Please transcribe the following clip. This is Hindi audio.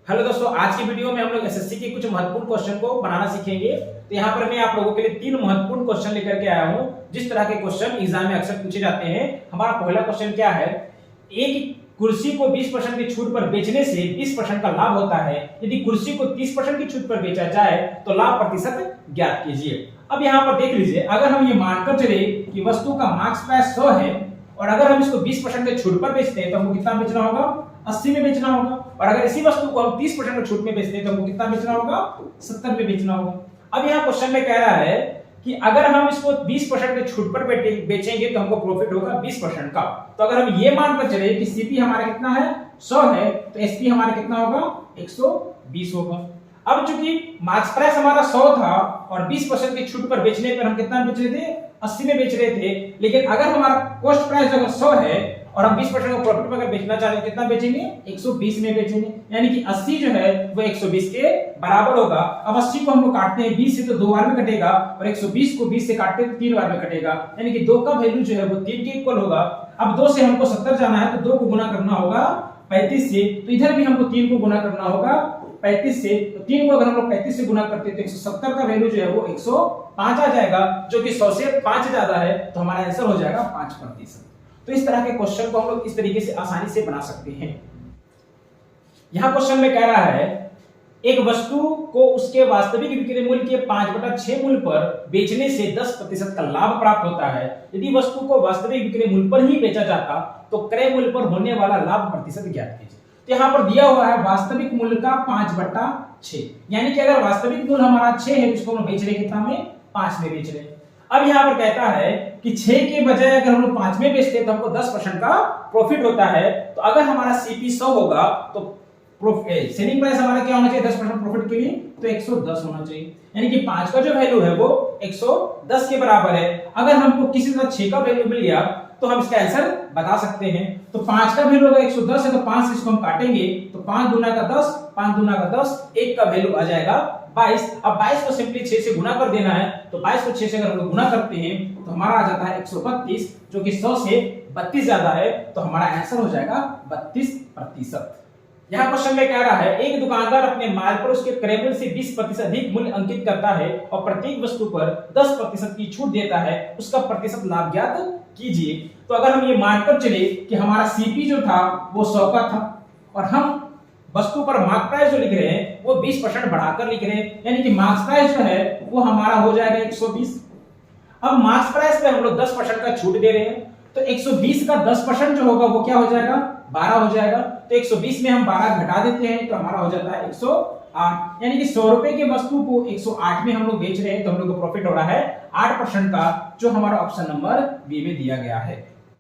हेलो दोस्तों, आज की वीडियो में हम लोग एसएससी के कुछ महत्वपूर्ण क्वेश्चन को बनाना सीखेंगे। तो यहाँ पर मैं आप लोगों के लिए 3 महत्वपूर्ण क्वेश्चन लेकर के आया हूँ जिस तरह के क्वेश्चन एग्जाम में अक्सर पूछे जाते हैं। हमारा पहला क्वेश्चन क्या है, एक कुर्सी को 20% की छूट पर बेचने से 20% का लाभ होता है। यदि कुर्सी को 30% की छूट पर बेचा जाए तो लाभ प्रतिशत ज्ञात कीजिए। अब यहाँ पर देख लीजिए, अगर हम ये मानकर चले कि वस्तु का मार्क्स प्राइस 100 है और अगर हम इसको 20% के छूट पर बेचते हैं तो हमको कितना बेचना होगा, 80 में बेचना होगा। और अगर इसी वस्तु को हम 30% की छूट में बेचते हैं तो हमको कितना बेचना होगा, 70 में बेचना होगा। अब यहाँ क्वेश्चन में कह रहा है कि अगर हम इसको 20% के छूट पर बेचेंगे तो हमको प्रॉफिट होगा 20% का। तो अगर हम ये मानकर चले कि सीपी हमारा कितना है, 100 है, तो एसपी हमारा कितना होगा, 120 होगा। अब चूंकि मार्क्स प्राइस हमारा 100 था और 20% की छूट पर बेचने पर हम कितना बेच रहे थे, 80 में बेच रहे थे। लेकिन अगर हमारा कॉस्ट प्राइस अगर 100 है और हम 20% का प्रॉफिट अगर बेचना चाह रहे हैं कितना बेचेंगे, 120 में बेचेंगे। यानी कि 80 जो है वो 120 के बराबर होगा। अब 80 को हम लोग काटते हैं 20 से तो 2 बार में कटेगा और 120 को 20 से काटते हैं तो 3 बार में कटेगा। यानी कि 2 का वैल्यू जो है वो 3 के इक्वल होगा। अब 2 से हमको 70 जाना है तो 2 को गुना करना होगा 35 से, तो इधर भी हमको 3 को गुना करना होगा 35 से। तो 3 को अगर हम लोग 35 से गुना करते हैं तो 170 का वैल्यू जो है वो 105 आ जाएगा, जो कि 100 से 5 ज्यादा है। तो हमारा आंसर हो जाएगा 5%। तो इस तरह के क्वेश्चन को हम लोग इस तरीके से आसानी से बना सकते हैं। यहां क्वेश्चन में कह रहा है एक वस्तु को उसके वास्तविक विक्रय मूल्य के 5/6 मूल्य पर बेचने से 10% का लाभ प्राप्त होता है। यदि वस्तु को वास्तविक विक्रय मूल्य पर ही बेचा जाता तो क्रय मूल्य पर होने वाला लाभ प्रतिशत ज्ञात कीजिए। तो यहाँ पर दिया हुआ है वास्तविक मूल्य का 5/6, यानी कि अगर वास्तविक मूल्य हमारा 6 है जिसको हम बेच रहे कितना में, 5 में बेच रहे हैं। अब यहाँ पर कहता है कि 6 के बजाय अगर हम लोग 5 में बेचते हैं तो हमको 10% का प्रॉफिट होता है। तो अगर हमारा सीपी 100 होगा तो सेलिंग प्राइस हमारा क्या होना चाहिए 10% प्रॉफिट के लिए, तो 110 होना चाहिए। यानी कि 5 का जो वैल्यू है वो 110 के बराबर है। अगर हमको किसी तरह 6 का वैल्यू मिल गया तो हम इसका आंसर बता सकते हैं। तो 5 का वैल्यू अगर 110 है तो 5 से इसको हम काटेंगे तो 5 दूना का 10, 5 दूना का 10, 1 का वैल्यू आ जाएगा 22। अब 22 को सिंपली 6 से गुना कर देना है। तो 22 को 6 से अगर हम लोग गुना करते हैं तो हमारा आ जाता है 132, जो कि 100 से 32 ज्यादा है। तो हमारा आंसर हो जाएगा 32%। यहाँ क्वेश्चन में कह रहा है एक दुकानदार अपने माल पर उसके क्रय मूल्य से 20% अधिक मूल्य अंकित करता है और प्रत्येक वस्तु पर 10% की छूट देता है, उसका प्रतिशत लाभ ज्ञात कीजिए। तो अगर हम ये मानकर चले कि हमारा सीपी जो था वो 100 का था और हम वस्तु पर मार्क प्राइस जो लिख रहे हैं वो 20% बढ़ाकर लिख रहे हैं, यानी कि मार्क्स प्राइस जो है वो हमारा हो जाएगा 120। अब मार्क्स प्राइस पे हम लोग 10% का छूट दे रहे हैं तो 120 का 10% जो होगा वो क्या हो जाएगा, 12 हो जाएगा। तो 120 में हम 12 घटा देते हैं तो हमारा हो जाता है 108। यानी कि 100 रुपए की वस्तु को 108 में हम लोग बेच रहे हैं तो हम लोग को प्रॉफिट हो रहा है 8% का, जो हमारा ऑप्शन नंबर बी में दिया गया है।